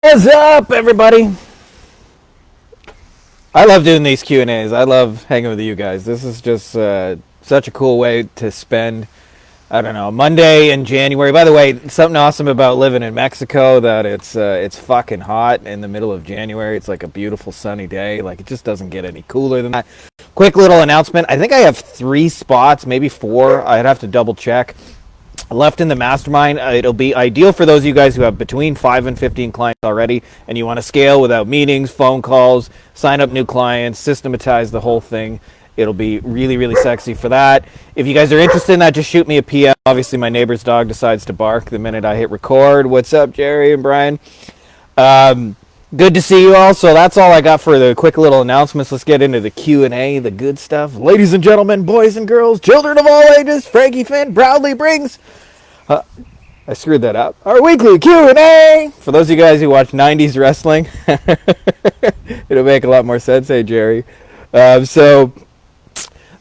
What's up, everybody? I love doing these Q&As. I love hanging with you guys. This is just such a cool way to spend, I don't know, Monday in January. By the way, something awesome about living in Mexico that it's fucking hot in the middle of January. It's like a beautiful sunny day. Like, it just doesn't get any cooler than that. Quick little announcement. I think I have 3 spots, maybe 4. I'd have to double check left in the mastermind. It'll be ideal for those of you guys who have between 5 and 15 clients already and you want to scale without meetings, phone calls, sign up new clients, systematize the whole thing. It'll be really, really sexy for that. If you guys are interested in that, just shoot me a PM. Obviously, my neighbor's dog decides to bark the minute I hit record. What's up, Jerry and Brian? Good to see you all. So that's all I got for the quick little announcements. Let's get into the Q&A, the good stuff. Ladies and gentlemen, boys and girls, children of all ages, Frankie Finn proudly brings... I screwed that up. Our weekly Q&A! For those of you guys who watch 90s wrestling, it'll make a lot more sense. Hey, Jerry. So,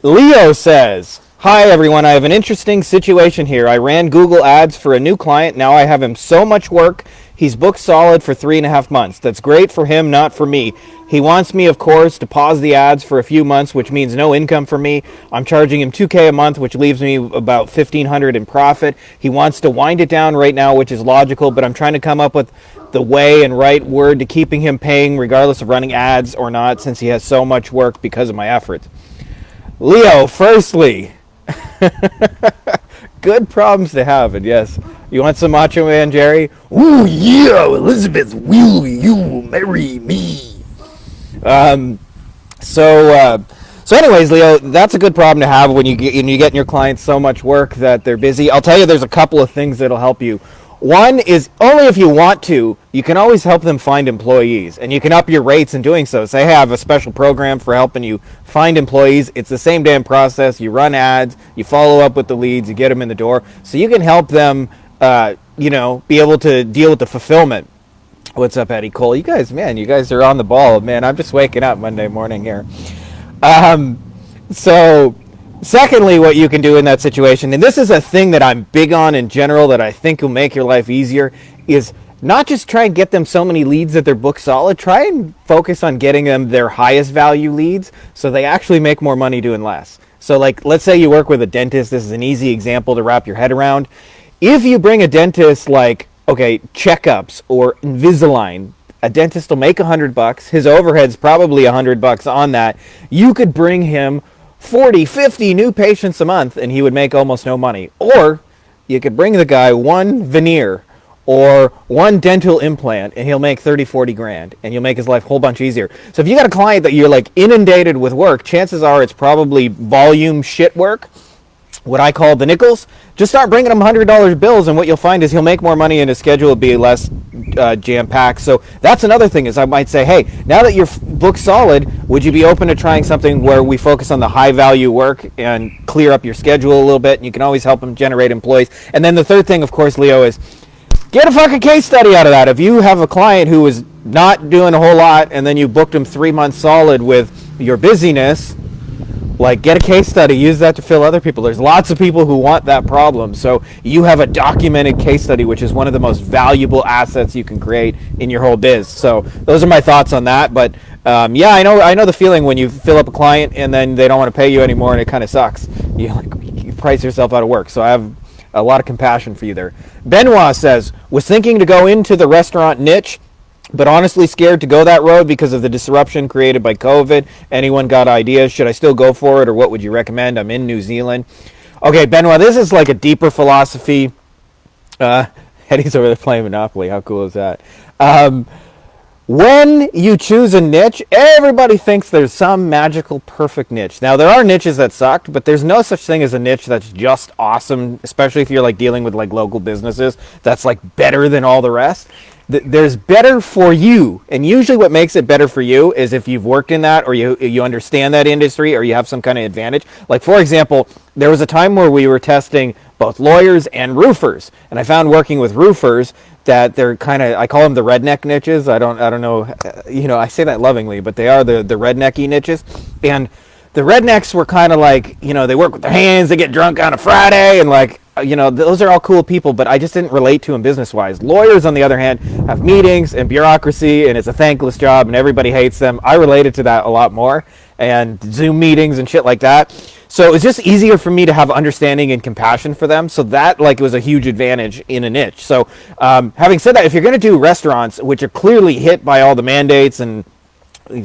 Leo says... Hi everyone, I have an interesting situation here. I ran Google Ads for a new client. Now I have him so much work. He's booked solid for 3.5 months. That's great for him, not for me. He wants me, of course, to pause the ads for a few months, which means no income for me. I'm charging him $2,000 a month, which leaves me about $1,500 in profit. He wants to wind it down right now, which is logical, but I'm trying to come up with the way and right word to keeping him paying regardless of running ads or not, since he has so much work because of my efforts. Leo, firstly... Good problems to have, and yes, you want some Macho Man, Jerry? Woo, yeah, Elizabeth, will you marry me? So anyways, Leo, that's a good problem to have when you get your clients so much work that they're busy. I'll tell you, there's a couple of things that'll help you. One is, only if you want to, you can always help them find employees, and you can up your rates in doing so. Say, hey, I have a special program for helping you find employees. It's the same damn process. You run ads, you follow up with the leads, you get them in the door. So you can help them, be able to deal with the fulfillment. What's up, Eddie Cole? You guys are on the ball, man. I'm just waking up Monday morning here. Secondly, what you can do in that situation, and this is a thing that I'm big on in general that I think will make your life easier, is not just try and get them so many leads that they're booked solid. Try and focus on getting them their highest value leads so they actually make more money doing less. So, like, let's say you work with a dentist. This is an easy example to wrap your head around. If you bring a dentist like, checkups or Invisalign, a dentist will make $100. His overhead's probably $100 on that. You could bring him 40, 50 new patients a month and he would make almost no money. Or you could bring the guy one veneer or one dental implant and he'll make 30, 40 grand and you'll make his life a whole bunch easier. So if you got a client that you're like inundated with work, chances are it's probably volume shit work, what I call the nickels. Just start bringing him $100 bills, and what you'll find is he'll make more money and his schedule will be less jam-packed. So that's another thing, is I might say, hey, now that you're booked solid, would you be open to trying something where we focus on the high-value work and clear up your schedule a little bit, and you can always help them generate employees. And then the third thing, of course, Leo, is get a fucking case study out of that. If you have a client who is not doing a whole lot, and then you booked them 3 months solid with your busyness, like, get a case study, use that to fill other people. There's lots of people who want that problem. So you have a documented case study, which is one of the most valuable assets you can create in your whole biz. So those are my thoughts on that. But I know the feeling when you fill up a client and then they don't want to pay you anymore and it kind of sucks. You price yourself out of work. So I have a lot of compassion for you there. Benoit says, was thinking to go into the restaurant niche, but honestly scared to go that road because of the disruption created by COVID. Anyone got ideas? Should I still go for it, or what would you recommend? I'm in New Zealand. Okay, Benoit, this is like a deeper philosophy. Eddie's over there playing Monopoly. How cool is that? When you choose a niche, everybody thinks there's some magical, perfect niche. Now, there are niches that sucked, but there's no such thing as a niche that's just awesome, especially if you're like dealing with like local businesses that's like better than all the rest. There's better for you, and usually what makes it better for you is if you've worked in that, or you understand that industry, or you have some kind of advantage. Like, for example, there was a time where we were testing both lawyers and roofers, and I found working with roofers that they're kind of, I call them the redneck niches. I don't know, I say that lovingly, but they are the rednecky niches. And the rednecks were kind of like, they work with their hands, they get drunk on a Friday, and like, those are all cool people, but I just didn't relate to them business-wise. Lawyers, on the other hand, have meetings and bureaucracy, and it's a thankless job, and everybody hates them. I related to that a lot more, and Zoom meetings and shit like that. So it was just easier for me to have understanding and compassion for them. So that was a huge advantage in a niche. So having said that, if you're going to do restaurants, which are clearly hit by all the mandates and,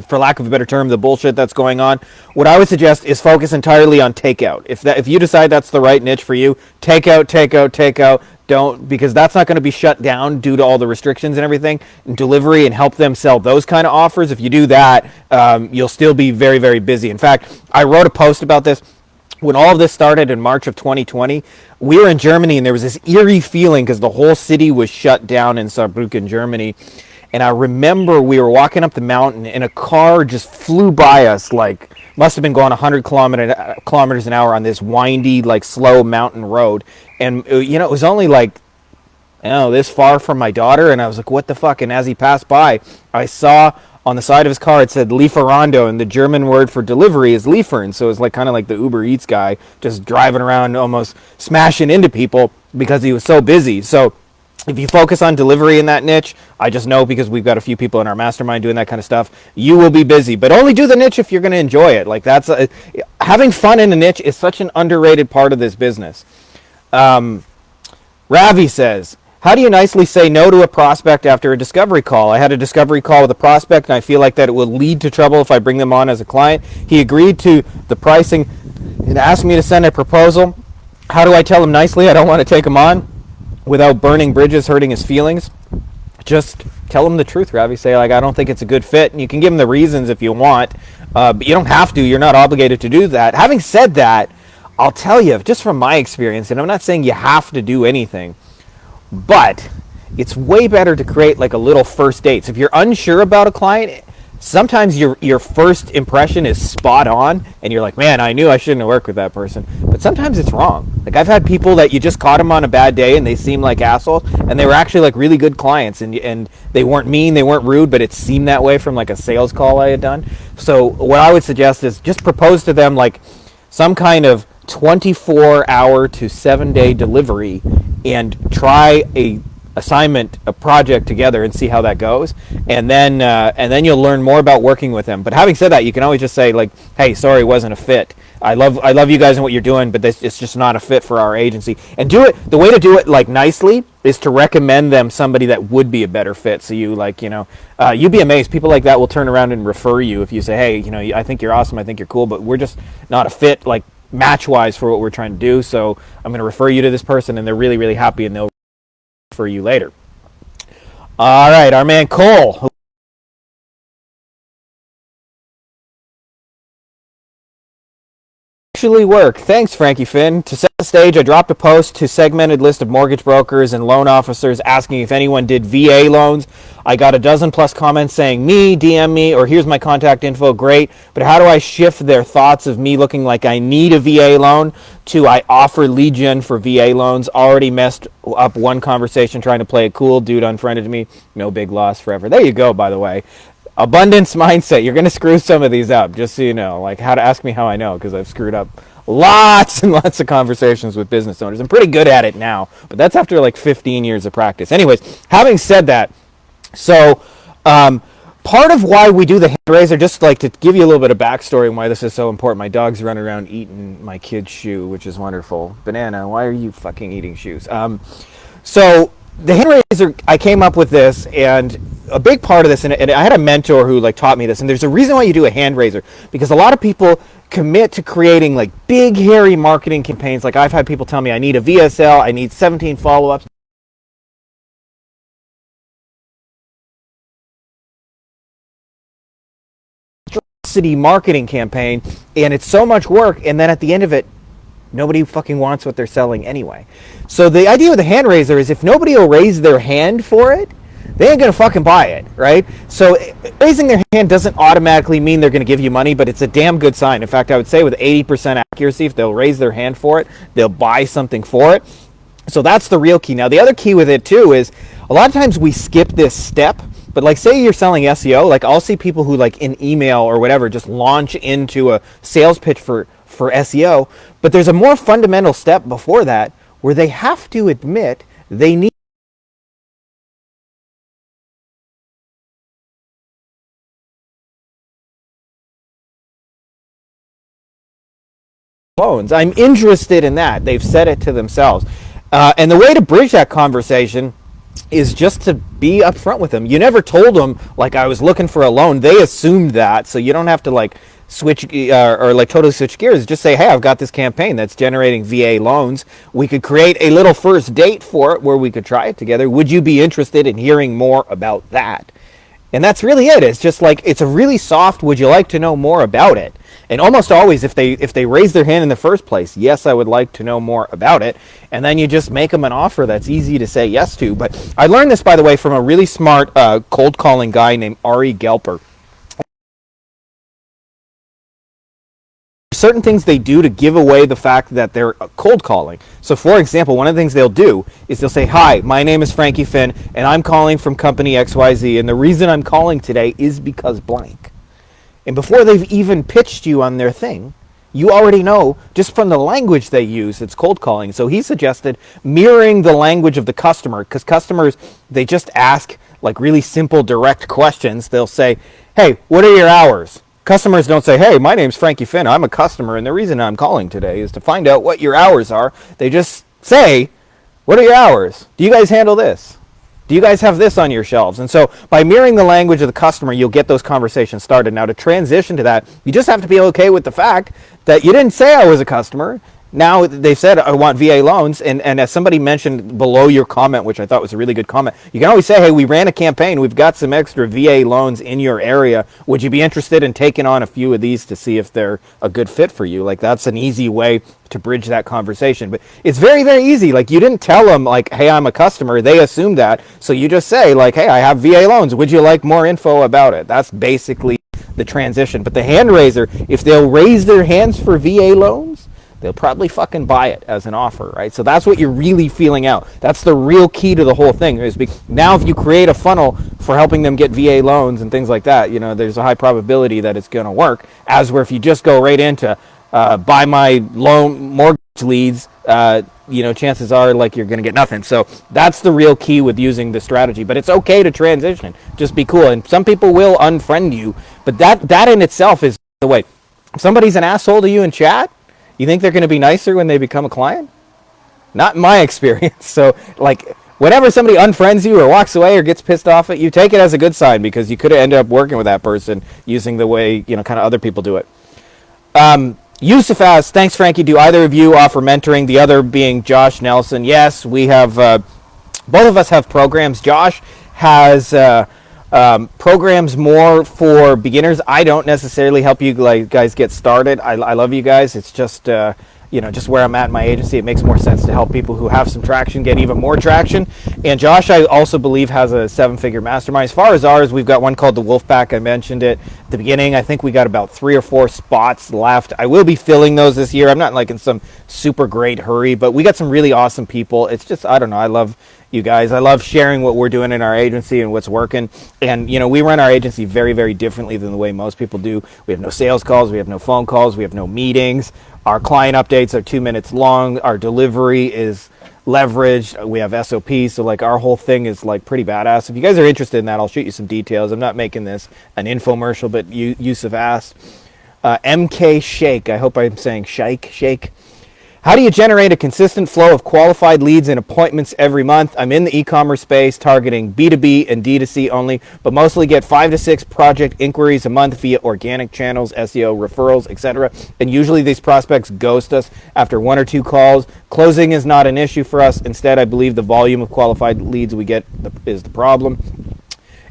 for lack of a better term, the bullshit that's going on, what I would suggest is focus entirely on takeout. If you decide that's the right niche for you, takeout. Don't, because that's not going to be shut down due to all the restrictions and everything, and delivery, and help them sell those kind of offers. If you do that, you'll still be very, very busy. In fact, I wrote a post about this. When all of this started in March of 2020, we were in Germany, and there was this eerie feeling because the whole city was shut down in Saarbrücken, Germany. And I remember we were walking up the mountain, and a car just flew by us, must have been going 100 kilometers an hour on this windy, slow mountain road. And, it was only this far from my daughter, and I was like, what the fuck? And as he passed by, I saw on the side of his car, it said Lieferando, and the German word for delivery is Liefern. So it's kind of like the Uber Eats guy, just driving around, almost smashing into people because he was so busy. So if you focus on delivery in that niche, I just know, because we've got a few people in our mastermind doing that kind of stuff, you will be busy. But only do the niche if you're going to enjoy it. Having fun in a niche is such an underrated part of this business. Ravi says, how do you nicely say no to a prospect after a discovery call? I had a discovery call with a prospect, and I feel like that it will lead to trouble if I bring them on as a client. He agreed to the pricing and asked me to send a proposal. How do I tell him nicely I don't want to take him on without burning bridges, hurting his feelings? Just tell him the truth, Ravi. Say, I don't think it's a good fit. And you can give him the reasons if you want, but you don't have to. You're not obligated to do that. Having said that, I'll tell you, just from my experience, and I'm not saying you have to do anything, but it's way better to create a little first dates. If you're unsure about a client, sometimes your first impression is spot on, and you're like, man, I knew I shouldn't have worked with that person. But sometimes it's wrong. I've had people that you just caught them on a bad day, and they seemed like assholes, and they were actually really good clients, and they weren't mean, they weren't rude, but it seemed that way from a sales call I had done. So what I would suggest is just propose to them some kind of 24-hour to 7-day delivery, and try a project together and see how that goes, and then you'll learn more about working with them. But having said that, you can always just say hey, sorry, it wasn't a fit. I love you guys and what you're doing, but it's just not a fit for our agency. And do it, the way to do it nicely is to recommend them somebody that would be a better fit. So you'd be amazed. People like that will turn around and refer you if you say, hey, I think you're awesome, I think you're cool, but we're just not a fit match-wise for what we're trying to do. So I'm going to refer you to this person, and they're really, really happy, and they'll for you later. All right, our man Cole. Actually work. Thanks, Frankie Finn. To set the stage, I dropped a post to segmented list of mortgage brokers and loan officers asking if anyone did VA loans. I got a dozen plus comments saying me, DM me, or here's my contact info. Great, but how do I shift their thoughts of me looking like I need a VA loan to I offer lead gen for VA loans? Already messed up one conversation trying to play it cool. Dude unfriended me. No big loss forever. There you go, by the way. Abundance mindset. You're going to screw some of these up, just so you know. How to ask me how I know, because I've screwed up lots and lots of conversations with business owners. I'm pretty good at it now, but that's after 15 years of practice. Anyways, having said that, so part of why we do the hand raiser, just to give you a little bit of backstory and why this is so important. My dog's running around eating my kid's shoe, which is wonderful. Banana, why are you fucking eating shoes? So the hand raiser, I came up with this, and a big part of this, and I had a mentor who taught me this, and there's a reason why you do a hand raiser, because a lot of people commit to creating big, hairy marketing campaigns. I've had people tell me I need a VSL, I need 17 follow-ups. Marketing campaign, and it's so much work, and then at the end of it, nobody fucking wants what they're selling anyway. So the idea with the hand raiser is if nobody will raise their hand for it, they ain't gonna fucking buy it, right? So raising their hand doesn't automatically mean they're gonna give you money, but it's a damn good sign. In fact, I would say with 80% accuracy, if they'll raise their hand for it, they'll buy something for it. So that's the real key. Now, the other key with it too is a lot of times we skip this step. But say you're selling SEO, I'll see people who in email or whatever just launch into a sales pitch for SEO, but there's a more fundamental step before that where they have to admit they need loans. I'm interested in that. They've said it to themselves. And the way to bridge that conversation is just to be upfront with them. You never told them, like, I was looking for a loan. They assumed that, so you don't have to, like, switch or like totally switch gears. Just say, hey, I've got this campaign that's generating VA loans. We could create a little first date for it where we could try it together. Would you be interested in hearing more about that? And that's really it. It's just like, it's a really soft, would you like to know more about it? And almost always, if they raise their hand in the first place, yes, I would like to know more about it. And then you just make them an offer that's easy to say yes to. But I learned this, by the way, from a really smart cold calling guy named Ari Gelper. Certain things they do to give away the fact that they're cold calling. So, for example, one of the things they'll do is they'll say, hi, my name is Frankie Finn, and I'm calling from company XYZ, and the reason I'm calling today is because blank. And before they've even pitched you on their thing, you already know, just from the language they use, it's cold calling. So he suggested mirroring the language of the customer, because customers, they just ask like really simple, direct questions. They'll say, hey, what are your hours? Customers don't say, hey, my name's Frankie Finn, I'm a customer, and the reason I'm calling today is to find out what your hours are. They just say, what are your hours? Do you guys handle this? Do you guys have this on your shelves? And so by mirroring the language of the customer, you'll get those conversations started. Now, to transition to that, you just have to be okay with the fact that you didn't say I was a customer. Now they've said, I want VA loans. And as somebody mentioned below your comment, which I thought was a really good comment, you can always say, hey, we ran a campaign. We've got some extra VA loans in your area. Would you be interested in taking on a few of these to see if they're a good fit for you? Like, that's an easy way to bridge that conversation. But it's very, very easy. Like, you didn't tell them, like, hey, I'm a customer. They assumed that. So you just say, like, hey, I have VA loans. Would you like more info about it? That's basically the transition. But the hand raiser, if they'll raise their hands for VA loans, they'll probably fucking buy it as an offer, right? So that's what you're really feeling out. That's the real key to the whole thing. Is now if you create a funnel for helping them get VA loans and things like that, you know, there's a high probability that it's going to work. As where if you just go right into buy my loan mortgage leads, you know, chances are like you're going to get nothing. So that's the real key with using the strategy. But it's okay to transition. Just be cool. And some people will unfriend you, but that in itself is the way. If somebody's an asshole to you in chat, you think they're going to be nicer when they become a client? Not in my experience. So, like, whenever somebody unfriends you or walks away or gets pissed off at you, take it as a good sign, because you could have ended up working with that person using the way, you know, kind of other people do it. Yusuf asks, thanks, Frankie. Do either of you offer mentoring? The other being Josh Nelson. Yes, we have, both of us have programs. Josh has programs more for beginners. I don't necessarily help you guys get started. I love you guys. It's just you know, just where I'm at in my agency, it makes more sense to help people who have some traction get even more traction. And Josh, I also believe, has a 7-figure mastermind. As far as ours, we've got one called the Wolfpack. I mentioned it at the beginning. I think we got about 3 or 4 spots left. I will be filling those this year. I'm not like in some super great hurry, but we got some really awesome people. It's just, I don't know, I love you guys. I love sharing what we're doing in our agency and what's working. And, you know, we run our agency very, very differently than the way most people do. We have no sales calls. We have no phone calls. We have no meetings. Our client updates are 2 minutes long. Our delivery is leveraged. We have SOPs. So, like, our whole thing is, like, pretty badass. If you guys are interested in that, I'll shoot you some details. I'm not making this an infomercial, but Yusuf asked. MK Shake. I hope I'm saying Shake. How do you generate a consistent flow of qualified leads and appointments every month? I'm in the e-commerce space targeting B2B and D2C only, but mostly get 5 to 6 project inquiries a month via organic channels, SEO, referrals, etc. And usually these prospects ghost us after 1 or 2 calls. Closing is not an issue for us. Instead, I believe the volume of qualified leads we get is the problem.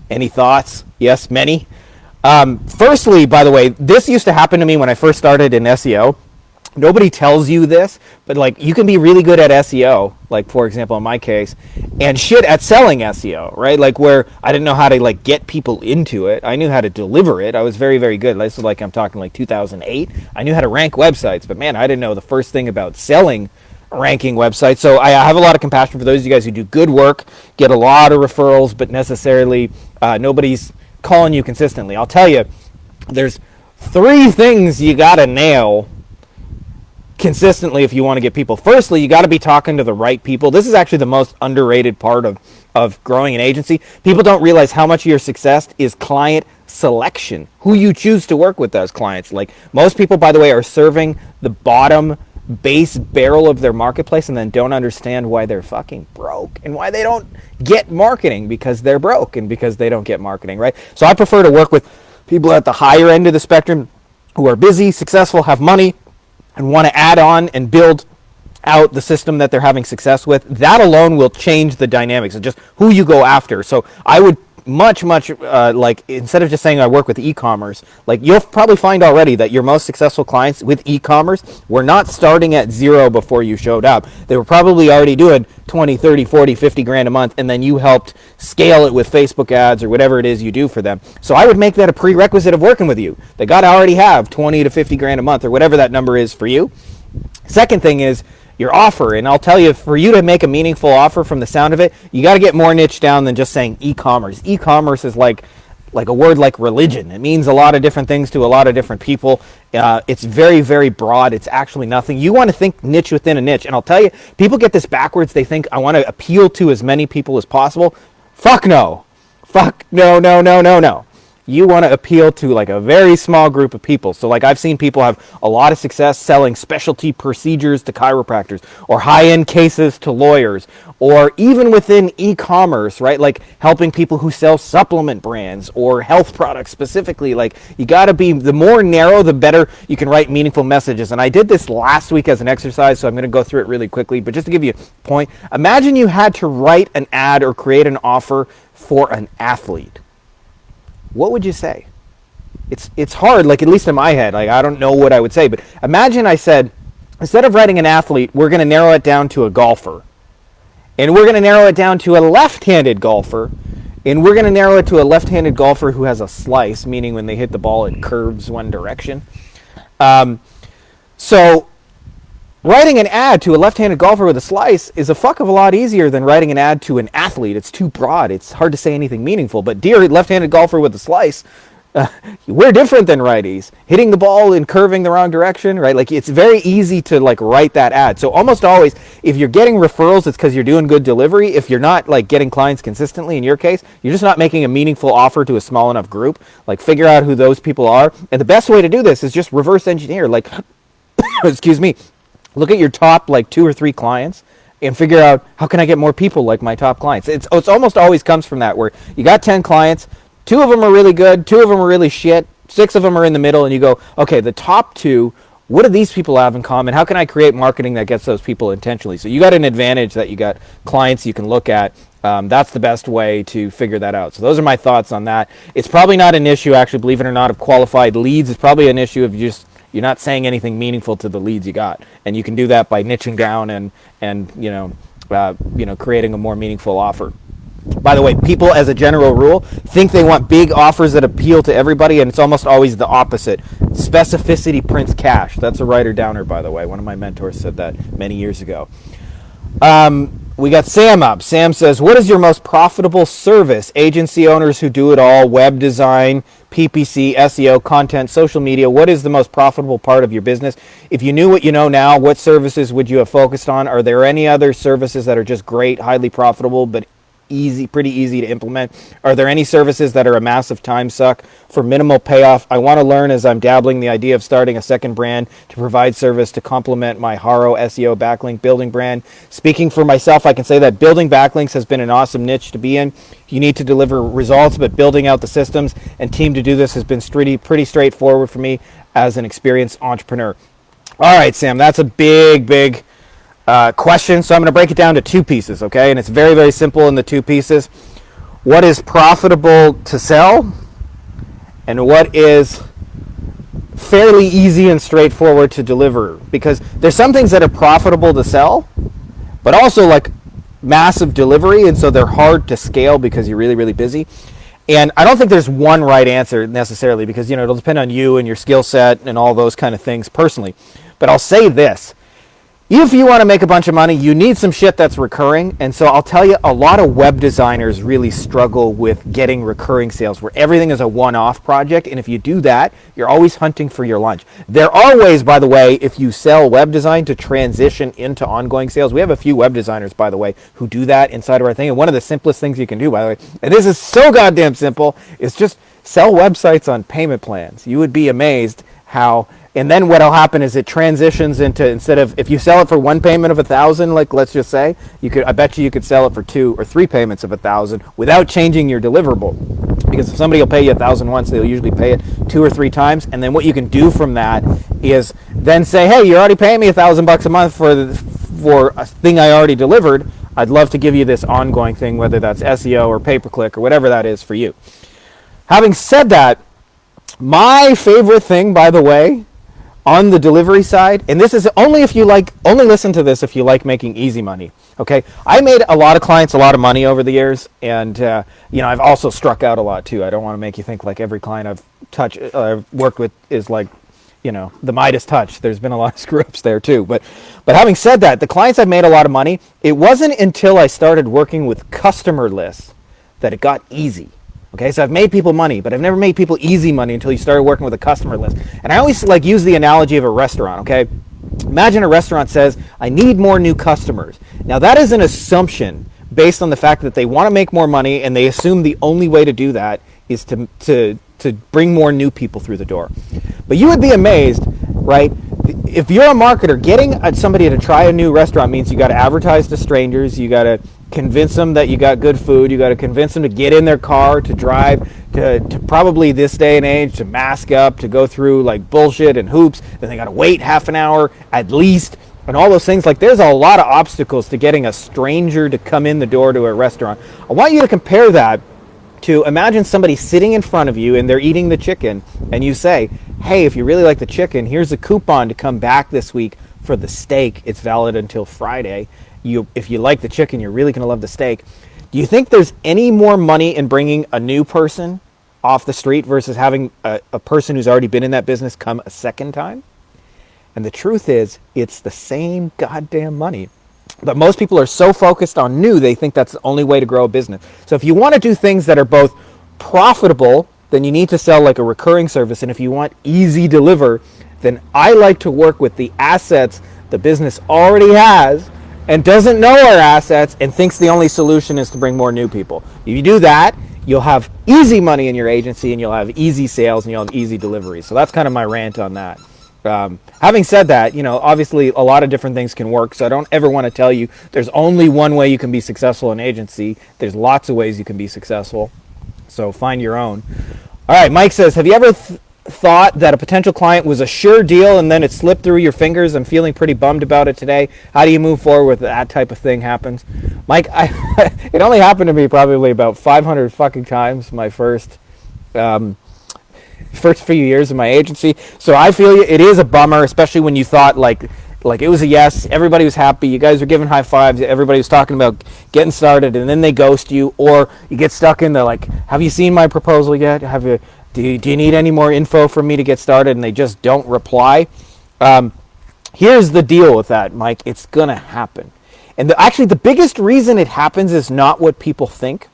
Any thoughts? Yes, many. Firstly, by the way, this used to happen to me when I first started in SEO. Nobody tells you this, but like you can be really good at SEO, like for example in my case, and shit at selling SEO, right? Like where I didn't know how to like get people into it. I knew how to deliver it. I was very, very good. This is like I'm talking like 2008. I knew how to rank websites, but man, I didn't know the first thing about selling ranking websites. So I have a lot of compassion for those of you guys who do good work, get a lot of referrals, but necessarily nobody's calling you consistently. I'll tell you, there's 3 things you gotta nail consistently if you want to get people. Firstly, you got to be talking to the right people. This is actually the most underrated part of growing an agency. People don't realize how much of your success is client selection, who you choose to work with as clients. Like, most people, by the way, are serving the bottom base barrel of their marketplace and then don't understand why they're fucking broke and why they don't get marketing, because they're broke and because they don't get marketing, right? So I prefer to work with people at the higher end of the spectrum who are busy, successful, have money, and want to add on and build out the system that they're having success with. That alone will change the dynamics of just who you go after. So I would much like, instead of just saying I work with e-commerce, like, you'll probably find already that your most successful clients with e-commerce were not starting at zero before you showed up. They were probably already doing 20, 30, 40, 50 grand a month, and then you helped scale it with Facebook ads or whatever it is you do for them. So I would make that a prerequisite of working with you. They got to already have 20 to 50 grand a month or whatever that number is for you. Second thing is your offer, and I'll tell you, for you to make a meaningful offer, from the sound of it, you got to get more niche down than just saying e-commerce. E-commerce is like a word like religion. It means a lot of different things to a lot of different people. It's very, very broad. It's actually nothing. You want to think niche within a niche, and I'll tell you, people get this backwards. They think I want to appeal to as many people as possible. Fuck no. Fuck no, no, no, no, no. You want to appeal to like a very small group of people. So like, I've seen people have a lot of success selling specialty procedures to chiropractors, or high-end cases to lawyers, or even within e-commerce, right? Like helping people who sell supplement brands or health products specifically. Like, you got to be, the more narrow, the better you can write meaningful messages. And I did this last week as an exercise, so I'm going to go through it really quickly. But just to give you a point, imagine you had to write an ad or create an offer for an athlete. What would you say? It's hard, like, at least in my head. Like, I don't know what I would say, but imagine I said, instead of writing an athlete, we're going to narrow it down to a golfer. And we're going to narrow it down to a left-handed golfer. And we're going to narrow it to a left-handed golfer who has a slice, meaning when they hit the ball, it curves one direction. So writing an ad to a left-handed golfer with a slice is a fuck of a lot easier than writing an ad to an athlete. It's too broad. It's hard to say anything meaningful. But dear left-handed golfer with a slice, we're different than righties. Hitting the ball and curving the wrong direction, right? Like, it's very easy to like write that ad. So almost always, if you're getting referrals, it's because you're doing good delivery. If you're not like getting clients consistently, in your case, you're just not making a meaningful offer to a small enough group. Like, figure out who those people are. And the best way to do this is just reverse engineer. Like, excuse me. Look at your top like 2 or 3 clients and figure out, how can I get more people like my top clients? It's almost always comes from that, where you got 10 clients, 2 of them are really good, 2 of them are really shit, 6 of them are in the middle, and you go, okay, the top 2, what do these people have in common? How can I create marketing that gets those people intentionally? So you got an advantage that you got clients you can look at. That's the best way to figure that out. So those are my thoughts on that. It's probably not an issue, actually, believe it or not, of qualified leads. It's probably an issue of you're not saying anything meaningful to the leads you got, and you can do that by niching down and creating a more meaningful offer. By the way, people as a general rule think they want big offers that appeal to everybody, and it's almost always the opposite. Specificity prints cash. That's a writer downer, by the way. One of my mentors said that many years ago. We got Sam up. Sam says, what is your most profitable service? Agency owners who do it all, web design, PPC, SEO, content, social media. What is the most profitable part of your business? If you knew what you know now, what services would you have focused on? Are there any other services that are just great, highly profitable, but pretty easy to implement? Are there any services that are a massive time suck for minimal payoff? I want to learn, as I'm dabbling the idea of starting a second brand to provide service to complement my Haro SEO backlink building brand. Speaking for myself, I can say that building backlinks has been an awesome niche to be in. You need to deliver results, but building out the systems and team to do this has been pretty straightforward for me as an experienced entrepreneur. All right, Sam, that's a big question, so I'm going to break it down to 2 pieces, okay? And it's very, very simple in the 2 pieces. What is profitable to sell, and what is fairly easy and straightforward to deliver? Because there's some things that are profitable to sell, but also like massive delivery, and so they're hard to scale because you're really, really busy. And I don't think there's one right answer necessarily, because it'll depend on you and your skill set and all those kind of things personally. But I'll say this. If you want to make a bunch of money, you need some shit that's recurring. And so I'll tell you, a lot of web designers really struggle with getting recurring sales where everything is a one-off project. And if you do that, you're always hunting for your lunch. There are ways, by the way, if you sell web design to transition into ongoing sales. We have a few web designers, by the way, who do that inside of our thing. And one of the simplest things you can do, by the way, and this is so goddamn simple, is just sell websites on payment plans. You would be amazed how... And then what'll happen is it transitions into, instead of, if you sell it for one payment of $1,000, like let's just say, I bet you could sell it for 2 or 3 payments of $1,000 without changing your deliverable. Because if somebody will pay you $1,000 once, they'll usually pay it 2 or 3 times. And then what you can do from that is then say, hey, you're already paying me $1,000 a month for a thing I already delivered. I'd love to give you this ongoing thing, whether that's SEO or pay-per-click or whatever that is for you. Having said that, my favorite thing, by the way, on the delivery side, and this is only listen to this if you like making easy money. Okay, I made a lot of clients a lot of money over the years, and I've also struck out a lot too. I don't want to make you think like every client I've worked with is like, the Midas touch. There's been a lot of screw ups there too. But having said that, the clients I've made a lot of money. It wasn't until I started working with customer lists that it got easy. Okay, so I've made people money, but I've never made people easy money until you started working with a customer list. And I always use the analogy of a restaurant, okay? Imagine a restaurant says, I need more new customers. Now that is an assumption based on the fact that they want to make more money, and they assume the only way to do that is to bring more new people through the door. But you would be amazed, right? If you're a marketer, getting somebody to try a new restaurant means you got to advertise to strangers, you got to convince them that you got good food, you got to convince them to get in their car, to drive, to probably this day and age, to mask up, to go through like bullshit and hoops, then they got to wait half an hour at least, and all those things. Like, there's a lot of obstacles to getting a stranger to come in the door to a restaurant. I want you to compare that to, imagine somebody sitting in front of you and they're eating the chicken, and you say, hey, if you really like the chicken, here's a coupon to come back this week for the steak. It's valid until Friday. If you like the chicken, you're really going to love the steak. Do you think there's any more money in bringing a new person off the street versus having a person who's already been in that business come a second time? And the truth is, it's the same goddamn money. But most people are so focused on new, they think that's the only way to grow a business. So if you want to do things that are both profitable, then you need to sell like a recurring service. And if you want easy deliver, then I like to work with the assets the business already has and doesn't know our assets and thinks the only solution is to bring more new people. If you do that, you'll have easy money in your agency, and you'll have easy sales, and you'll have easy deliveries. So that's kind of my rant on that. Having said that, obviously a lot of different things can work, so I don't ever want to tell you there's only one way you can be successful in agency. There's lots of ways you can be successful, so find your own. All right, Mike says, have you ever thought that a potential client was a sure deal and then it slipped through your fingers? I'm feeling pretty bummed about it today. How do you move forward with that type of thing happens? Mike, it only happened to me probably about 500 fucking times my first few years of my agency. So I feel it is a bummer, especially when you thought like it was a yes, everybody was happy, you guys were giving high fives, everybody was talking about getting started, and then they ghost you, or you get stuck in the like, have you seen my proposal yet? Do you need any more info from me to get started? And they just don't reply. Here's the deal with that, Mike. It's going to happen. And actually, the biggest reason it happens is not what people think.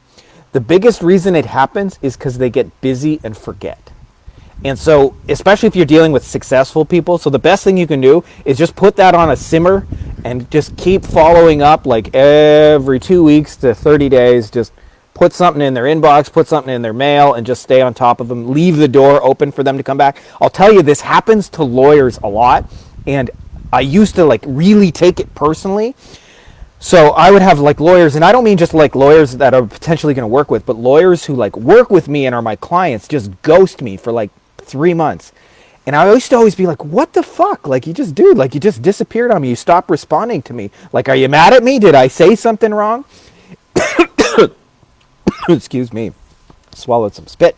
The biggest reason it happens is because they get busy and forget. And so, especially if you're dealing with successful people, so the best thing you can do is just put that on a simmer and just keep following up like every 2 weeks to 30 days. Just put something in their inbox, put something in their mail, and just stay on top of them. Leave the door open for them to come back. I'll tell you, this happens to lawyers a lot, and I used to like really take it personally. So I would have like lawyers, and I don't mean just like lawyers that are potentially going to work with, but lawyers who like work with me and are my clients just ghost me for like 3 months. And I used to always be like, what the fuck? Like, you just disappeared on me. You stopped responding to me. Like, are you mad at me? Did I say something wrong? Excuse me, swallowed some spit.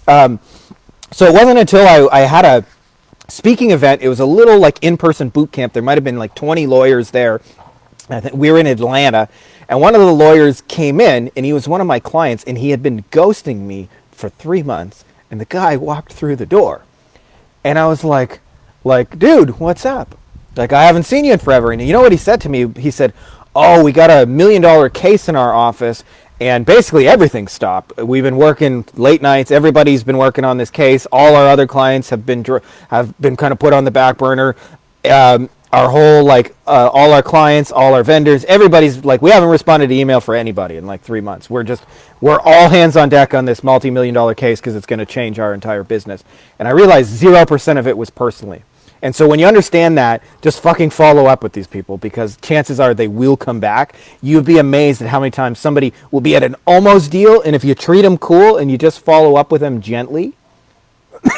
So it wasn't until I had a speaking event. It was a little like in-person boot camp. There might have been like 20 lawyers there. I think we were in Atlanta, and one of the lawyers came in, and he was one of my clients, and he had been ghosting me for 3 months. And the guy walked through the door, and I was like, dude, what's up? Like, I haven't seen you in forever. And you know what he said to me? He said, oh, we got $1 million case in our office, and basically everything stopped. We've been working late nights. Everybody's been working on this case. All our other clients have been kind of put on the back burner. Our whole, like, all our clients, all our vendors, everybody's like, we haven't responded to email for anybody in like 3 months. We're all hands on deck on this multi-million-dollar case because it's going to change our entire business. And I realized 0% of it was personally. And so when you understand that, just fucking follow up with these people, because chances are they will come back. You'd be amazed at how many times somebody will be at an almost deal, and if you treat them cool and you just follow up with them gently,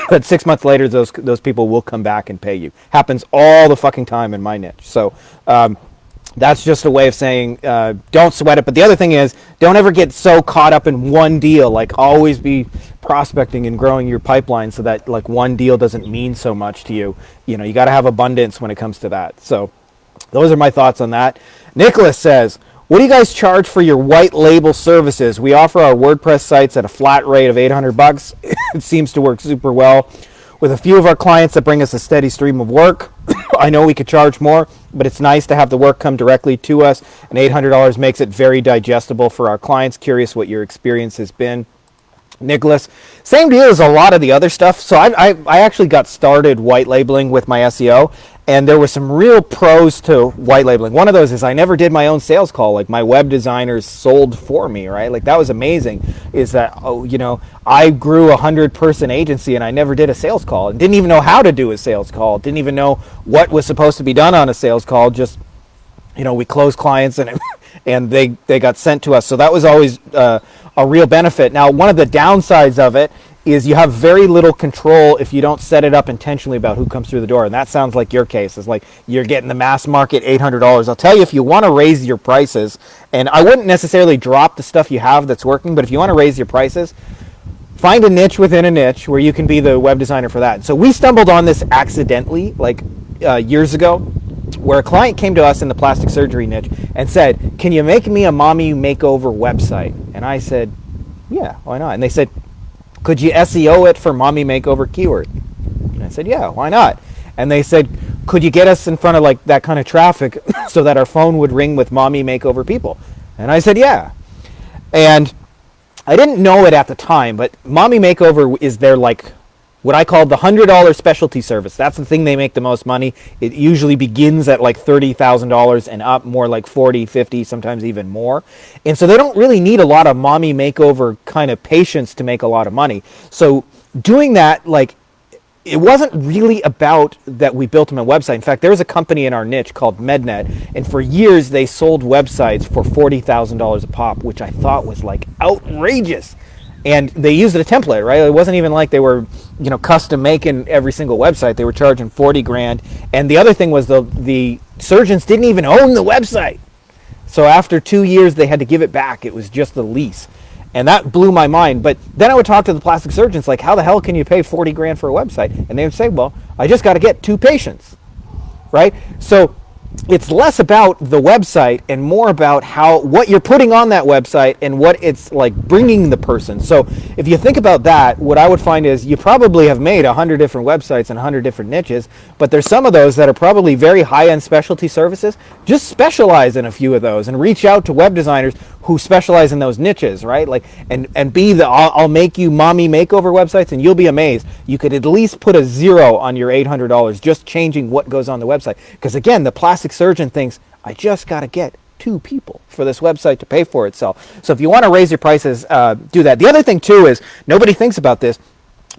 but 6 months later, those people will come back and pay you. Happens all the fucking time in my niche. So that's just a way of saying don't sweat it. But the other thing is, don't ever get so caught up in one deal. Like, always be prospecting and growing your pipeline so that, like, one deal doesn't mean so much to you. You know, you got to have abundance when it comes to that. So those are my thoughts on that. Nicholas says, what do you guys charge for your white label services? We offer our WordPress sites at a flat rate of $800. It seems to work super well with a few of our clients that bring us a steady stream of work. I know we could charge more, but it's nice to have the work come directly to us, and $800 makes it very digestible for our clients. Curious what your experience has been. Nicholas, same deal as a lot of the other stuff. So I actually got started white labeling with my SEO, and there were some real pros to white labeling. One of those is I never did my own sales call. Like, my web designers sold for me, right? Like, that was amazing. Is that, I grew a 100-person agency and I never did a sales call and didn't even know how to do a sales call. Didn't even know what was supposed to be done on a sales call. Just, we closed clients and they got sent to us. So that was always a real benefit. Now, one of the downsides of it is you have very little control if you don't set it up intentionally about who comes through the door. And that sounds like your case. It's like you're getting the mass market $800. I'll tell you, if you want to raise your prices, and I wouldn't necessarily drop the stuff you have that's working, but if you want to raise your prices, find a niche within a niche where you can be the web designer for that. So we stumbled on this accidentally, like years ago, where a client came to us in the plastic surgery niche and said, can you make me a mommy makeover website? And I said, yeah, why not? And they said, could you SEO it for mommy makeover keyword? And I said, yeah, why not? And they said, could you get us in front of like that kind of traffic so that our phone would ring with mommy makeover people? And I said, yeah. And I didn't know it at the time, but mommy makeover is their, like, what I call the $100 specialty service. That's the thing they make the most money. It usually begins at like $30,000 and up, more like 40, 50, sometimes even more. And so they don't really need a lot of mommy makeover kind of patience to make a lot of money. So doing that, like, it wasn't really about that we built them a website. In fact, there was a company in our niche called MedNet, and for years they sold websites for $40,000 a pop, which I thought was like outrageous. And they used a template, right? It wasn't even like they were, custom making every single website. They were charging $40,000. And the other thing was the surgeons didn't even own the website. So after 2 years, they had to give it back. It was just the lease. And that blew my mind. But then I would talk to the plastic surgeons, like, how the hell can you pay $40,000 for a website? And they would say, well, I just got to get 2 patients, right? So it's less about the website and more about what you're putting on that website and what it's like bringing the person. So if you think about that, what I would find is you probably have made 100 different websites and 100 different niches, but there's some of those that are probably very high-end specialty services. Just specialize in a few of those and reach out to web designers who specialize in those niches, right? Like, and be the I'll make you mommy makeover websites, and you'll be amazed. You could at least put a 0 on your $800 just changing what goes on the website. Because again, the plastic surgeon thinks, I just got to get 2 people for this website to pay for itself. So if you want to raise your prices, do that. The other thing too is, nobody thinks about this,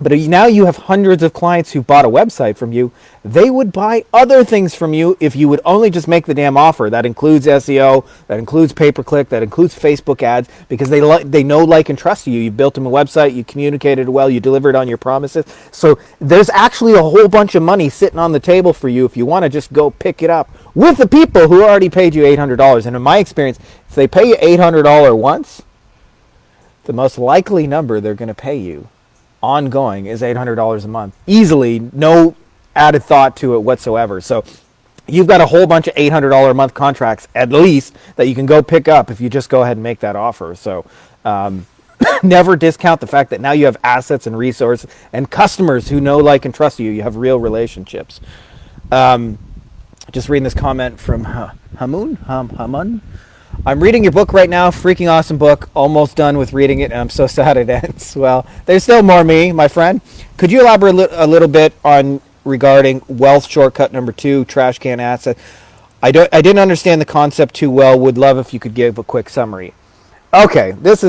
but now you have hundreds of clients who bought a website from you. They would buy other things from you if you would only just make the damn offer. That includes SEO, that includes pay-per-click, that includes Facebook ads, because they know, like, and trust you. You built them a website, you communicated well, you delivered on your promises. So there's actually a whole bunch of money sitting on the table for you if you want to just go pick it up with the people who already paid you $800. And in my experience, if they pay you $800 once, the most likely number they're going to pay you ongoing is $800 a month. Easily, no added thought to it whatsoever. So you've got a whole bunch of $800 a month contracts, at least, that you can go pick up if you just go ahead and make that offer. So never discount the fact that now you have assets and resources and customers who know, like, and trust you. You have real relationships. Just reading this comment from Hamun. I'm reading your book right now. Freaking awesome book. Almost done with reading it, and I'm so sad it ends. Well, there's still more, me, my friend. Could you elaborate a little bit on regarding wealth shortcut number 2, trash can asset? I didn't understand the concept too well. Would love if you could give a quick summary. Okay, this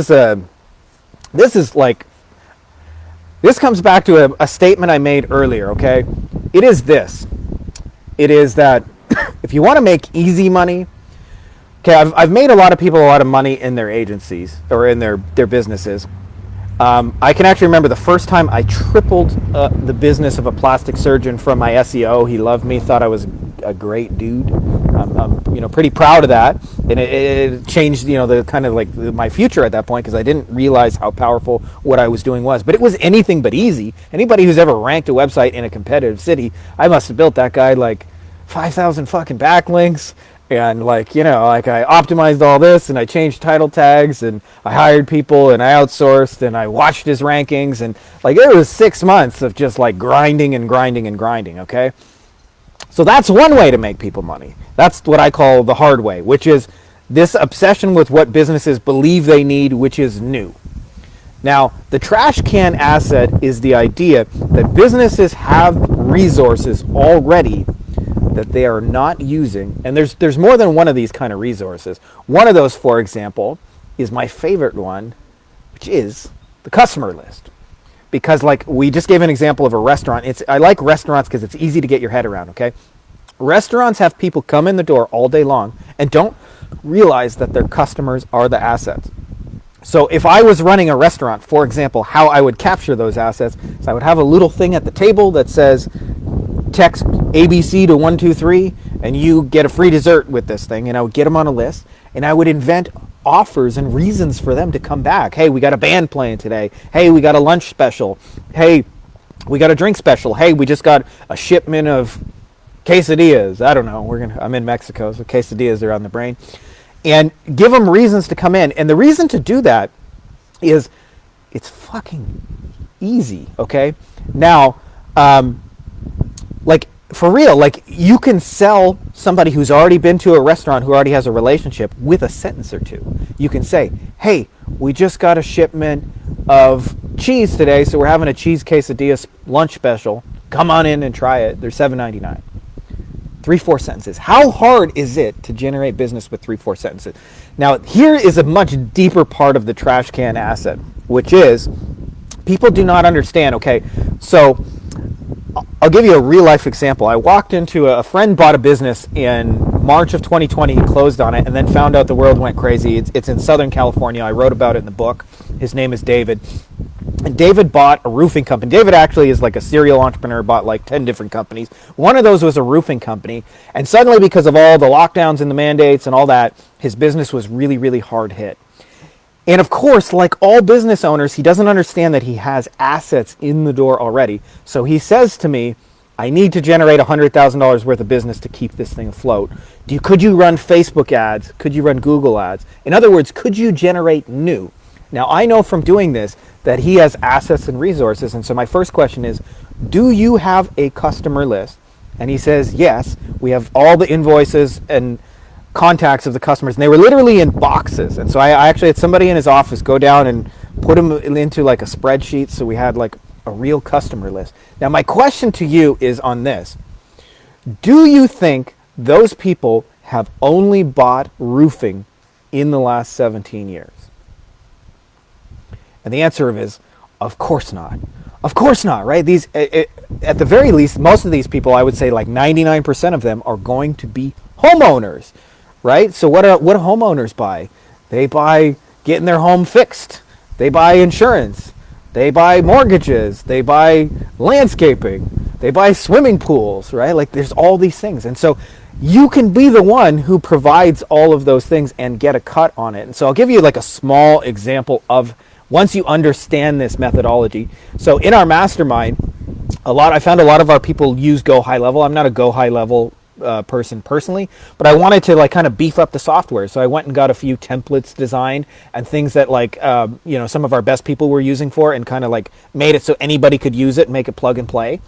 comes back to a statement I made earlier. Okay, it is this. It is that if you want to make easy money. Okay, I've made a lot of people a lot of money in their agencies or in their businesses. I can actually remember the first time I tripled the business of a plastic surgeon from my SEO. He loved me, thought I was a great dude. I'm pretty proud of that, and it changed the kind of like my future at that point, because I didn't realize how powerful what I was doing was. But it was anything but easy. Anybody who's ever ranked a website in a competitive city, I must have built that guy like 5,000 fucking backlinks. And I optimized all this, and I changed title tags, and I hired people, and I outsourced, and I watched his rankings, and it was 6 months of just grinding and grinding and grinding. Okay, so that's one way to make people money. That's what I call the hard way, which is this obsession with what businesses believe they need, which is new. Now, the trash can asset is the idea that businesses have resources already that they are not using, and there's more than one of these kind of resources. One of those, for example, is my favorite one, which is the customer list. Because we just gave an example of a restaurant. I like restaurants because it's easy to get your head around. Okay, restaurants have people come in the door all day long and don't realize that their customers are the assets. So if I was running a restaurant, for example, how I would capture those assets is I would have a little thing at the table that says text ABC to 123 and you get a free dessert with this thing, and I would get them on a list, and I would invent offers and reasons for them to come back. Hey, we got a band playing today. Hey, we got a lunch special. Hey, we got a drink special. Hey, we just got a shipment of quesadillas. I don't know. I'm in Mexico, so quesadillas are on the brain. And give them reasons to come in. And the reason to do that is it's fucking easy, okay? Now, for real, you can sell somebody who's already been to a restaurant, who already has a relationship, with a sentence or two. You can say, hey, we just got a shipment of cheese today, so we're having a cheese quesadilla lunch special. Come on in and try it. They're $7.99. 3-4 sentences. How hard is it to generate business with 3-4 sentences? Now, here is a much deeper part of the trash can asset, which is people do not understand. Okay, so I'll give you a real life example. I walked into a friend bought a business in March of 2020. He closed on it and then found out the world went crazy. It's in Southern California. I wrote about it in the book. His name is David. And David bought a roofing company. David actually is like a serial entrepreneur, bought 10 different companies. One of those was a roofing company. And suddenly, because of all the lockdowns and the mandates and all that, his business was really, really hard hit. And of course, like all business owners, he doesn't understand that he has assets in the door already. So he says to me, I need to generate $100,000 worth of business to keep this thing afloat. Could you run Facebook ads? Could you run Google ads? In other words, could you generate new? Now, I know from doing this that he has assets and resources. And so my first question is, do you have a customer list? And he says, yes, we have all the invoices and contacts of the customers, and they were literally in boxes. And so I actually had somebody in his office go down and put them into a spreadsheet, so we had a real customer list. Now my question to you is on this: do you think those people have only bought roofing in the last 17 years? And the answer is, of course not. Of course not, right? At the very least, most of these people, I would say 99% of them, are going to be homeowners. Right? So what do homeowners buy? They buy getting their home fixed. They buy insurance. They buy mortgages. They buy landscaping. They buy swimming pools, right? There's all these things. And so you can be the one who provides all of those things and get a cut on it. And so I'll give you a small example of once you understand this methodology. So in our mastermind, I found a lot of our people use Go High Level. I'm not a Go High Level person personally, but I wanted to kind of beef up the software. So I went and got a few templates designed and things that some of our best people were using for, and kind of made it so anybody could use it and make it plug and play.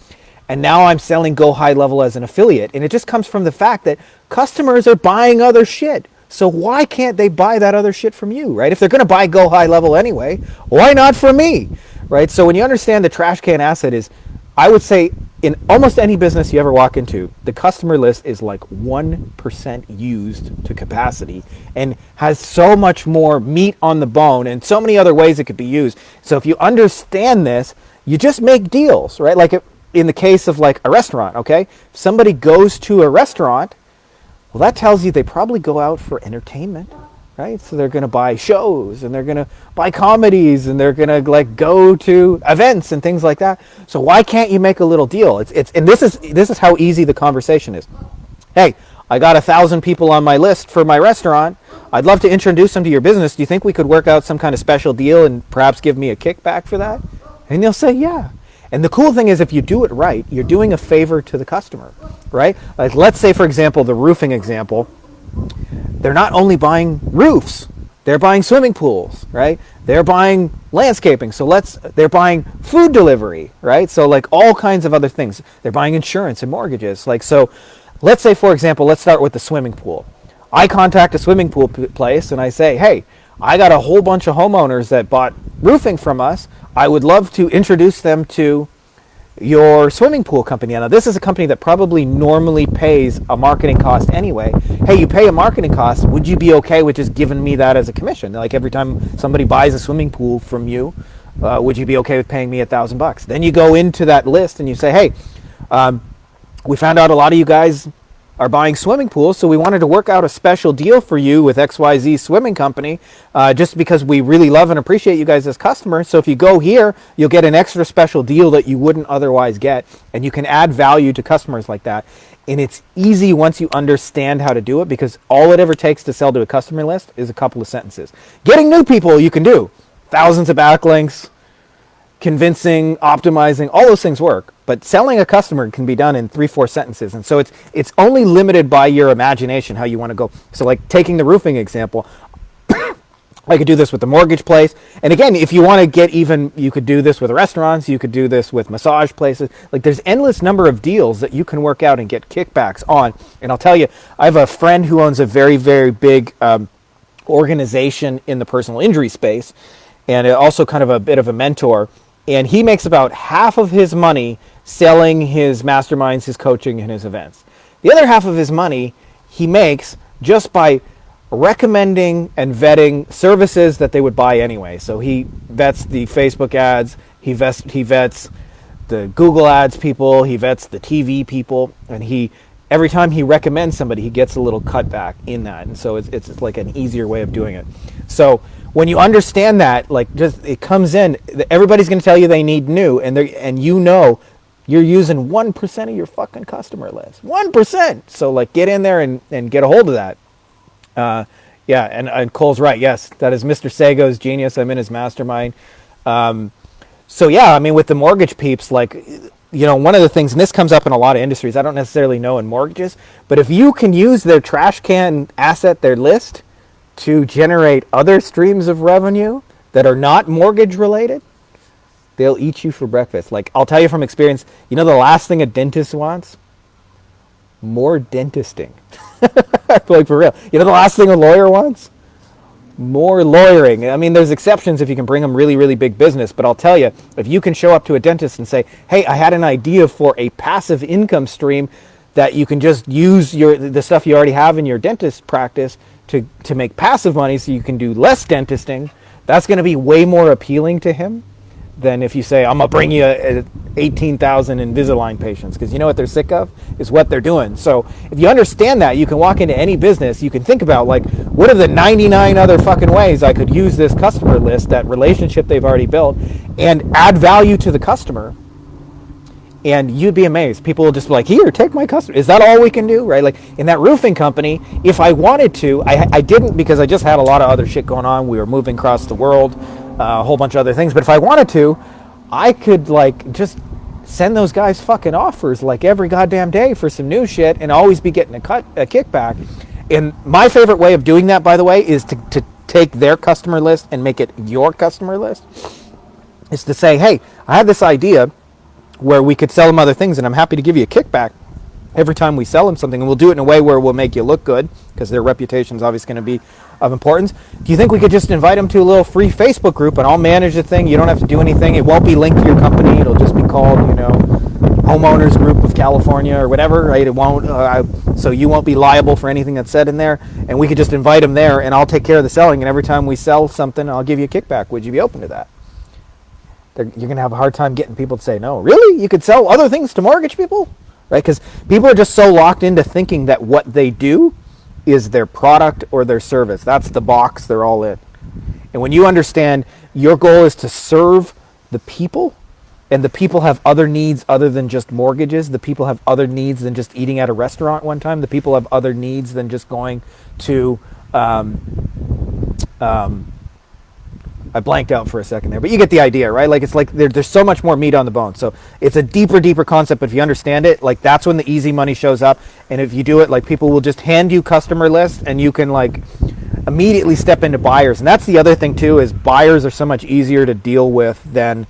and now I'm selling Go High Level as an affiliate. And it just comes from the fact that customers are buying other shit. So why can't they buy that other shit from you, right? If they're going to buy Go High Level anyway, why not from me, right? So when you understand the trash can asset is, I would say in almost any business you ever walk into, the customer list is like 1% used to capacity and has so much more meat on the bone and so many other ways it could be used. So if you understand this, you just make deals, right? Like in the case of like a restaurant, okay? If somebody goes to a restaurant, well, that tells you they probably go out for entertainment, right? So they're going to buy shows and they're going to buy comedies and they're going to like go to events and things like that. So why can't you make a little deal? And this is how easy the conversation is. Hey, I got 1,000 people on my list for my restaurant. I'd love to introduce them to your business. Do you think we could work out some kind of special deal and perhaps give me a kickback for that? And they'll say, yeah. And the cool thing is, if you do it right, you're doing a favor to the customer, right? Like, let's say, for example, the roofing example, they're not only buying roofs, they're buying swimming pools, right? They're buying landscaping. So they're buying food delivery, right? So like all kinds of other things. They're buying insurance and mortgages. Like, so let's say, for example, let's start with the swimming pool. I contact a swimming pool place and I say, hey, I got a whole bunch of homeowners that bought roofing from us. I would love to introduce them to your swimming pool company. Now, this is a company that probably normally pays a marketing cost anyway. Hey, you pay a marketing cost. Would you be okay with just giving me that as a commission? Like every time somebody buys a swimming pool from you, would you be okay with paying me $1,000? Then you go into that list and you say, hey, we found out a lot of you guys are buying swimming pools, so we wanted to work out a special deal for you with XYZ Swimming Company, just because we really love and appreciate you guys as customers. So if you go here, you'll get an extra special deal that you wouldn't otherwise get, and you can add value to customers like that. And it's easy once you understand how to do it, because all it ever takes to sell to a customer list is a couple of sentences. Getting new people, you can do thousands of backlinks, convincing, optimizing, all those things work. But selling a customer can be done in 3-4 sentences. And so it's only limited by your imagination how you want to go. So like taking the roofing example, I could do this with the mortgage place. And again, if you want to get even, you could do this with restaurants. You could do this with massage places. Like there's endless number of deals that you can work out and get kickbacks on. And I'll tell you, I have a friend who owns a very, very big organization in the personal injury space, and also kind of a bit of a mentor. And he makes about half of his money selling his masterminds, his coaching, and his events. The other half of his money he makes just by recommending and vetting services that they would buy anyway. So he vets the Facebook ads, he vets the Google ads people, he vets the TV people, and every time he recommends somebody, he gets a little cutback in that. And so it's like an easier way of doing it. So when you understand that, like just it comes in, everybody's going to tell you they need new, and you know you're using 1% of your fucking customer list. 1%. So like get in there and get a hold of that. Yeah, and Cole's right. Yes, that is Mr. Sago's genius. I'm in his mastermind. So yeah, I mean with the mortgage peeps, like, you know, one of the things, and this comes up in a lot of industries, I don't necessarily know in mortgages, but if you can use their trash can asset, their list, to generate other streams of revenue that are not mortgage related, they'll eat you for breakfast. Like, I'll tell you from experience, you know the last thing a dentist wants? More dentisting. Like, for real. You know the last thing a lawyer wants? More lawyering. I mean, there's exceptions if you can bring them really, really big business, but I'll tell you, if you can show up to a dentist and say, hey, I had an idea for a passive income stream that you can just use the stuff you already have in your dentist practice to make passive money so you can do less dentisting, that's going to be way more appealing to him than if you say, I'm going to bring you 18,000 Invisalign patients, because you know what they're sick of is what they're doing. So if you understand that, you can walk into any business, you can think about, like, what are the 99 other fucking ways I could use this customer list, that relationship they've already built, and add value to the customer. And you'd be amazed. People will just be like, here, take my customer. Is that all we can do, right? Like in that roofing company, if I wanted to, I didn't, because I just had a lot of other shit going on. We were moving across the world, a whole bunch of other things. But if I wanted to, I could like just send those guys fucking offers like every goddamn day for some new shit and always be getting a kickback. And my favorite way of doing that, by the way, is to take their customer list and make it your customer list. Is to say, hey, I have this idea. where we could sell them other things, and I'm happy to give you a kickback every time we sell them something, and we'll do it in a way where we'll make you look good, because their reputation is obviously going to be of importance. Do you think we could just invite them to a little free Facebook group, and I'll manage the thing? You don't have to do anything. It won't be linked to your company. It'll just be called, Homeowners Group of California or whatever, right? It won't, so you won't be liable for anything that's said in there, and we could just invite them there, and I'll take care of the selling, and every time we sell something, I'll give you a kickback. Would you be open to that? You're going to have a hard time getting people to say no. Really? You could sell other things to mortgage people? Right? Because people are just so locked into thinking that what they do is their product or their service. That's the box they're all in. And when you understand your goal is to serve the people, and the people have other needs other than just mortgages, the people have other needs than just eating at a restaurant one time, the people have other needs than just going to I blanked out for a second there, but you get the idea, right? Like, it's like there's so much more meat on the bone. So it's a deeper concept, but if you understand it, like, that's when the easy money shows up. And if you do it, like, people will just hand you customer lists, and you can, like, immediately step into buyers. And that's the other thing too, is buyers are so much easier to deal with than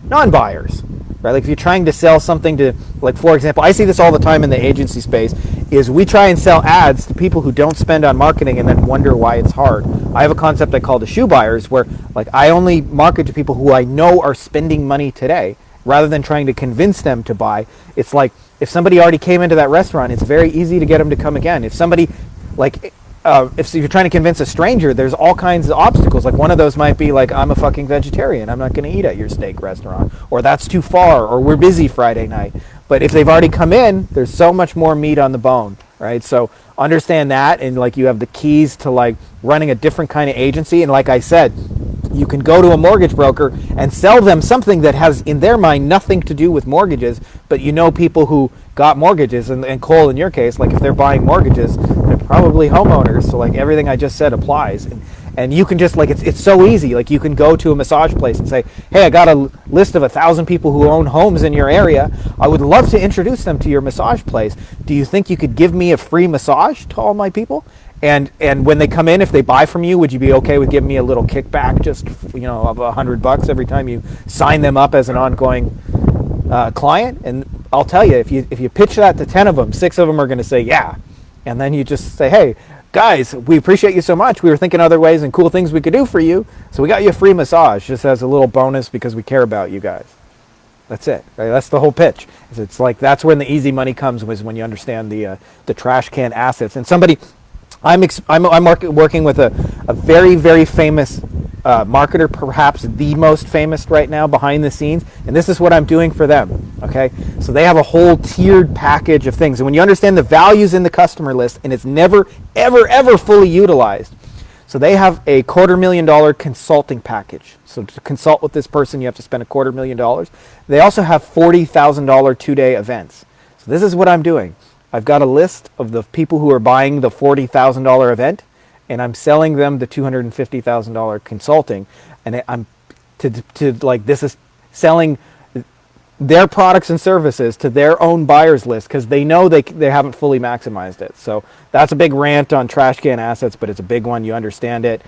non-buyers, right? Like, if you're trying to sell something to, like, for example, I see this all the time in the agency space, is we try and sell ads to people who don't spend on marketing and then wonder why it's hard. I have a concept I call the shoe buyers, where, like, I only market to people who I know are spending money today, rather than trying to convince them to buy. It's like, if somebody already came into that restaurant, it's very easy to get them to come again. If somebody, like, if you're trying to convince a stranger, there's all kinds of obstacles. Like, one of those might be like, I'm a fucking vegetarian, I'm not going to eat at your steak restaurant, or that's too far, or we're busy Friday night. But if they've already come in, there's so much more meat on the bone, right? So understand that, and, like, you have the keys to, like, running a different kind of agency. And like I said, you can go to a mortgage broker and sell them something that has, in their mind, nothing to do with mortgages, but people who got mortgages, and Cole, in your case, like, if they're buying mortgages, they're probably homeowners, so, like, everything I just said applies. And you can just, like, it's so easy. Like, you can go to a massage place and say, hey, I got a list of 1,000 people who own homes in your area. I would love to introduce them to your massage place. Do you think you could give me a free massage to all my people? And when they come in, if they buy from you, would you be okay with giving me a little kickback, just, of $100 every time you sign them up as an ongoing client? And I'll tell you, if you pitch that to 10 of them, 6 of them are going to say yeah. And then you just say, hey, guys, we appreciate you so much. We were thinking other ways and cool things we could do for you, so we got you a free massage just as a little bonus because we care about you guys. That's it. Right? That's the whole pitch. It's like, that's when the easy money comes, was when you understand the trash can assets. And somebody, I'm working with a very, very famous marketer, perhaps the most famous right now behind the scenes, and this is what I'm doing for them. Okay, so they have a whole tiered package of things, and when you understand the values in the customer list, and it's never, ever fully utilized, so they have a $250,000 consulting package. So to consult with this person, you have to spend $250,000. They also have $40,000 2-day events. So this is what I'm doing. I've got a list of the people who are buying the $40,000 event, and I'm selling them the $250,000 consulting, and I'm this is selling their products and services to their own buyers list, because they know they haven't fully maximized it. So that's a big rant on trash can assets, but it's a big one. You understand it.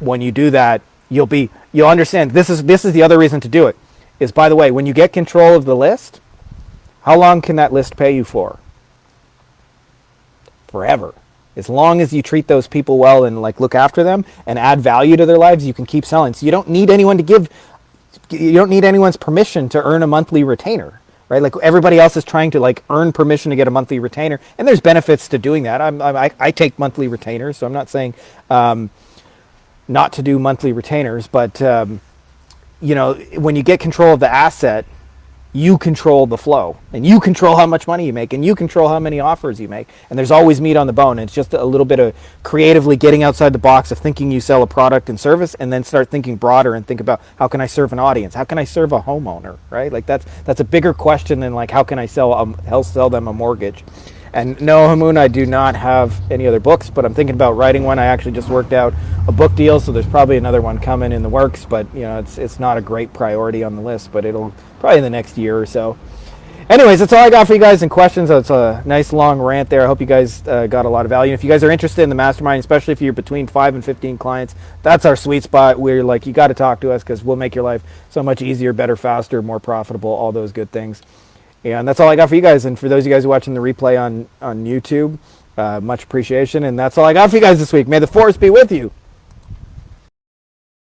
When you do that, you'll understand. This is the other reason to do it. Is, by the way, when you get control of the list, how long can that list pay you for? Forever. As long as you treat those people well and, like, look after them and add value to their lives, you can keep selling. So you don't need anyone's permission to earn a monthly retainer, right? Like, everybody else is trying to, like, earn permission to get a monthly retainer, and there's benefits to doing that. I take monthly retainers, so I'm not saying not to do monthly retainers, but when you get control of the asset, you control the flow, and you control how much money you make, and you control how many offers you make, and there's always meat on the bone. And it's just a little bit of creatively getting outside the box of thinking you sell a product and service, and then start thinking broader and think about, how can I serve an audience? How can I serve a homeowner, right? Like, that's a bigger question than, like, how can I sell them a mortgage? And no, Hamoon, I do not have any other books, but I'm thinking about writing one. I actually just worked out a book deal, so there's probably another one coming in the works, but it's not a great priority on the list, but it'll probably in the next year or so. anyways, that's all I got for you guys in questions. It's a nice long rant there. I hope you guys got a lot of value. If you guys are interested in the mastermind, especially if you're between 5 and 15 clients, that's our sweet spot. We're like, you got to talk to us because we'll make your life so much easier, better, faster, more profitable, all those good things. And that's all I got for you guys. And for those of you guys watching the replay on YouTube, much appreciation. And that's all I got for you guys this week. May the force be with you.